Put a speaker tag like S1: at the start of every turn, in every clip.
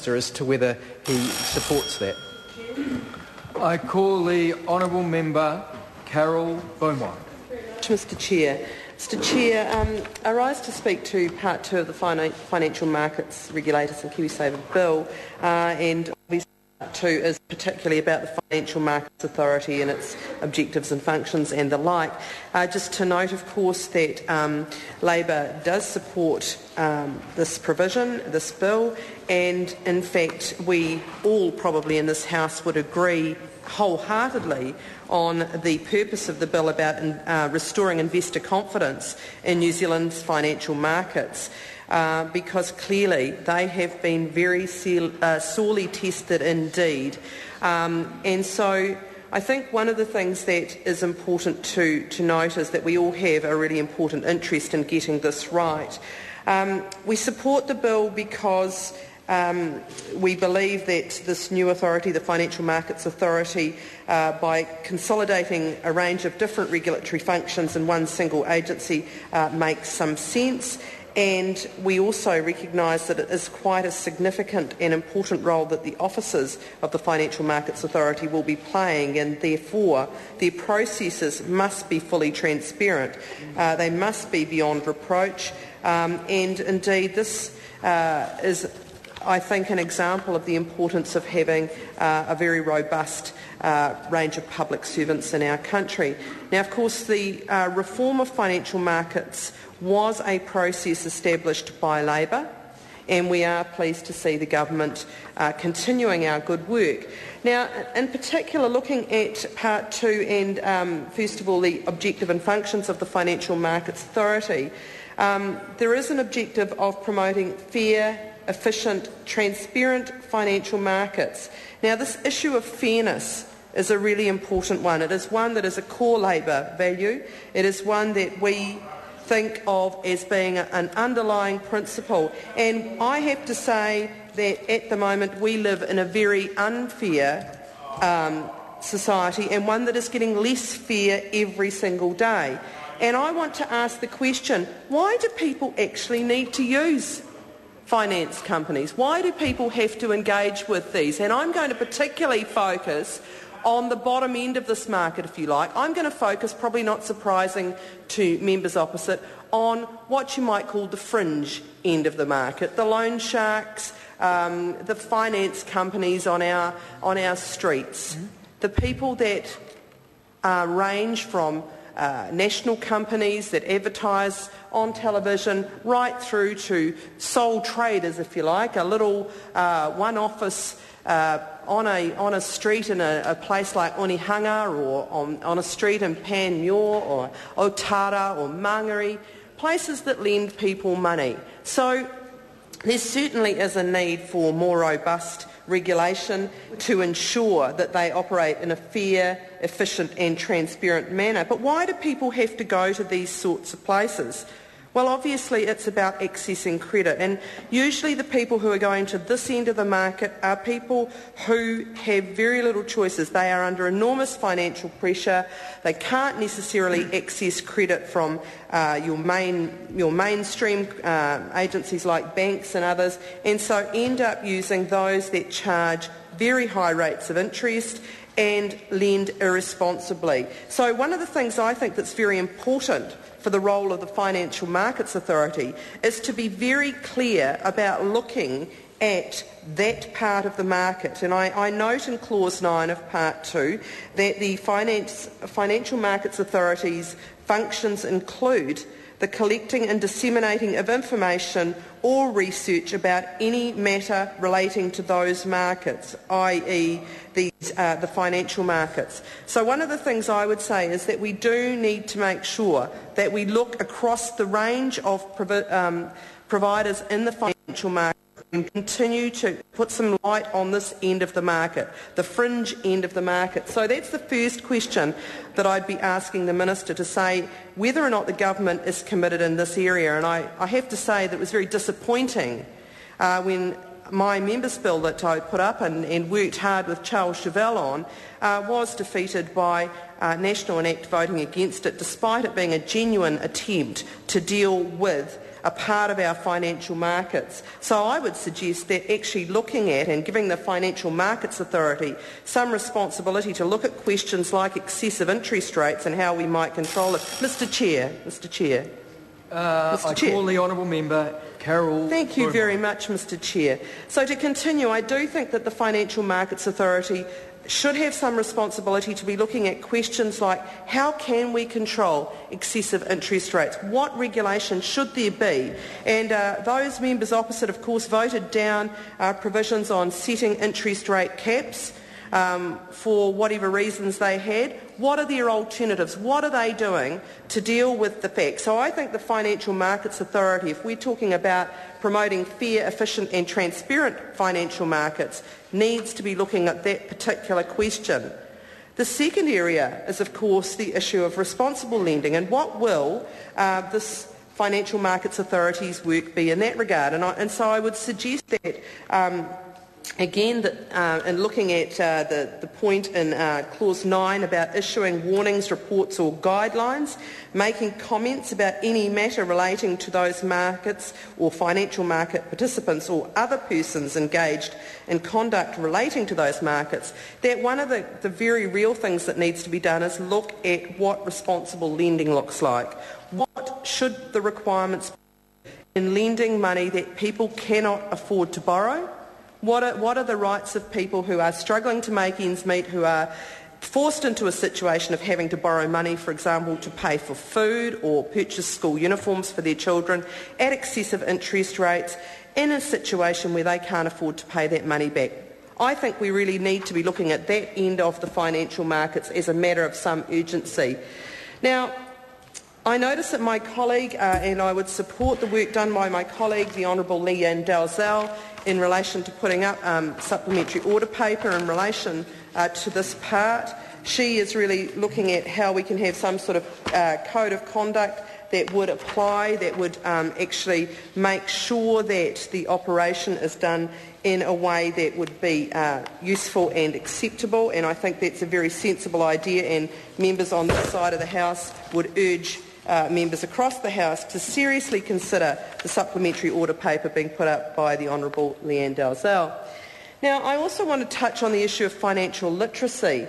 S1: Minister as to whether he supports that.
S2: I call the honourable member Carol Beaumont.
S3: Mr Chair. Mr Chair, I rise to speak to Part 2 of the Financial Markets Regulators and Kiwisaver Bill, and obviously Part 2 is particularly about the Financial Markets Authority and its objectives and functions and the like. Just to note, of course, that Labor does support this provision, this bill, and in fact we all probably in this House would agree wholeheartedly on the purpose of the bill about restoring investor confidence in New Zealand's financial markets, because clearly they have been very sorely tested indeed. And so I think one of the things that is important to note is that we all have a really important interest in getting this right. We support the bill because we believe that this new authority, the Financial Markets Authority, by consolidating a range of different regulatory functions in one single agency makes some sense, and we also recognise that it is quite a significant and important role that the officers of the Financial Markets Authority will be playing, and therefore their processes must be fully transparent. They must be beyond reproach, and indeed this is, I think, an example of the importance of having a very robust range of public servants in our country. Now, of course, the reform of financial markets was a process established by Labor, and we are pleased to see the government continuing our good work. Now, in particular, looking at Part 2 and, first of all, the objective and functions of the Financial Markets Authority, there is an objective of promoting fair, efficient, transparent financial markets. Now, this issue of fairness is a really important one. It is one that is a core Labor value. It is one that we think of as being an underlying principle. And I have to say that at the moment we live in a very unfair society, and one that is getting less fair every single day. And I want to ask the question, why do people actually need to use finance companies? Why do people have to engage with these? And I'm going to particularly focus on the bottom end of this market, if you like. I'm going to focus, probably not surprising to members opposite, on what you might call the fringe end of the market, the loan sharks, the finance companies on our streets, the people that range from national companies that advertise on television right through to sole traders, if you like, a little one office on a street in a place like Onehunga, or on a street in Panmure or Otara or Mangere, places that lend people money. So there certainly is a need for more robust regulation to ensure that they operate in a fair, efficient and transparent manner. But why do people have to go to these sorts of places? Well, obviously it's about accessing credit, and usually the people who are going to this end of the market are people who have very little choices. They are under enormous financial pressure. They can't necessarily access credit from your mainstream agencies like banks and others, and so end up using those that charge very high rates of interest and lend irresponsibly. So one of the things I think that's very important for the role of the Financial Markets Authority is to be very clear about looking at that part of the market. And I note in Clause 9 of Part 2 that the Financial Markets Authority's functions include the collecting and disseminating of information or research about any matter relating to those markets, i.e. the financial markets. So one of the things I would say is that we do need to make sure that we look across the range of providers in the financial market and continue to put some light on this end of the market, the fringe end of the market. So that's the first question that I'd be asking the Minister, to say whether or not the government is committed in this area. And I have to say that it was very disappointing when my members' bill that I put up and worked hard with Charles Chauvel on was defeated by National and ACT voting against it, despite it being a genuine attempt to deal with a part of our financial markets. So I would suggest that actually looking at and giving the Financial Markets Authority some responsibility to look at questions like excessive interest rates and how we might control it. Mr Chair.
S2: I call the honourable member Carol.
S3: Thank you
S2: Beaumont.
S3: very much, Mr Chair. So to continue, I do think that the Financial Markets Authority should have some responsibility to be looking at questions like how can we control excessive interest rates? What regulation should there be? And those members opposite, of course, voted down provisions on setting interest rate caps for whatever reasons they had. What are their alternatives? What are they doing to deal with the facts? So I think the Financial Markets Authority, if we're talking about promoting fair, efficient and transparent financial markets, needs to be looking at that particular question. The second area is, of course, the issue of responsible lending, and what will this Financial Markets Authority's work be in that regard? And so I would suggest that again, in looking at the point in Clause 9 about issuing warnings, reports or guidelines, making comments about any matter relating to those markets or financial market participants or other persons engaged in conduct relating to those markets, that one of the very real things that needs to be done is look at what responsible lending looks like. What should the requirements be in lending money that people cannot afford to borrow? What are the rights of people who are struggling to make ends meet, who are forced into a situation of having to borrow money, for example, to pay for food or purchase school uniforms for their children at excessive interest rates in a situation where they can't afford to pay that money back? I think we really need to be looking at that end of the financial markets as a matter of some urgency. Now, I notice that my colleague, and I would support the work done by my colleague, the Honourable Leanne Dalzell, in relation to putting up supplementary order paper in relation to this part. She is really looking at how we can have some sort of code of conduct that would apply, that would actually make sure that the operation is done in a way that would be useful and acceptable, and I think that's a very sensible idea, and members on this side of the House would urge members across the House to seriously consider the supplementary order paper being put up by the Honourable Leanne Dalzell. Now, I also want to touch on the issue of financial literacy.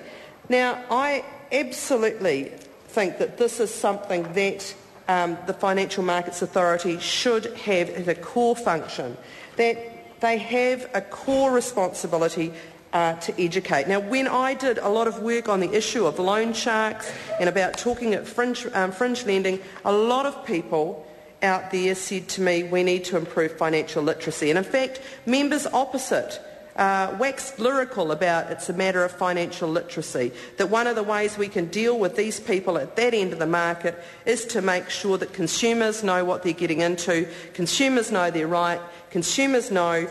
S3: Now, I absolutely think that this is something that the Financial Markets Authority should have as a core function, that they have a core responsibility to educate. Now, when I did a lot of work on the issue of loan sharks and about talking at fringe lending, a lot of people out there said to me, we need to improve financial literacy. And in fact, members opposite waxed lyrical about it's a matter of financial literacy, that one of the ways we can deal with these people at that end of the market is to make sure that consumers know what they're getting into, consumers know their right, consumers know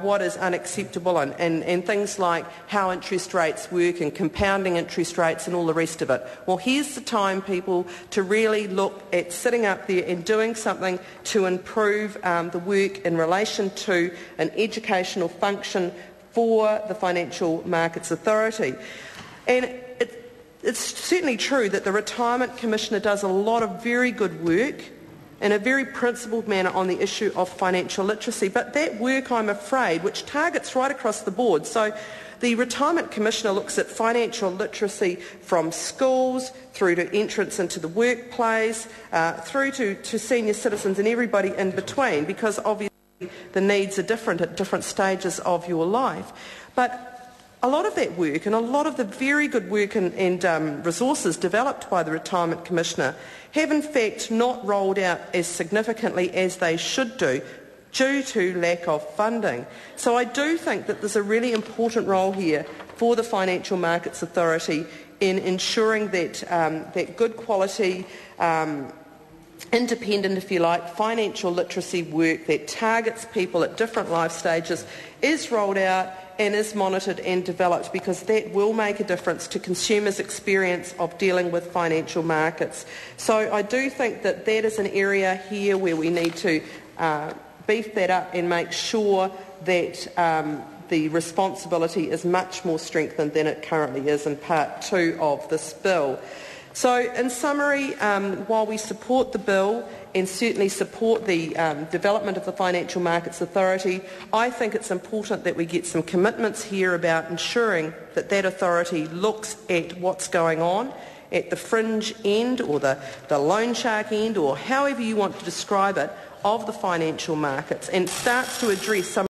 S3: what is unacceptable and things like how interest rates work and compounding interest rates and all the rest of it. Well, here's the time, people, to really look at sitting up there and doing something to improve the work in relation to an educational function for the Financial Markets Authority. And it's certainly true that the Retirement Commissioner does a lot of very good work in a very principled manner on the issue of financial literacy. But that work, I'm afraid, which targets right across the board, so the Retirement Commissioner looks at financial literacy from schools through to entrance into the workplace, through to senior citizens and everybody in between, because obviously the needs are different at different stages of your life. But a lot of that work and a lot of the very good work and resources developed by the Retirement Commissioner have in fact not rolled out as significantly as they should do due to lack of funding. So I do think that there's a really important role here for the Financial Markets Authority in ensuring that that good quality, independent, if you like, financial literacy work that targets people at different life stages is rolled out and is monitored and developed, because that will make a difference to consumers' experience of dealing with financial markets. So I do think that that is an area here where we need to beef that up and make sure that the responsibility is much more strengthened than it currently is in Part 2 of this bill. So in summary, while we support the bill and certainly support the development of the Financial Markets Authority, I think it's important that we get some commitments here about ensuring that that authority looks at what's going on at the fringe end or the loan shark end, or however you want to describe it, of the financial markets, and starts to address some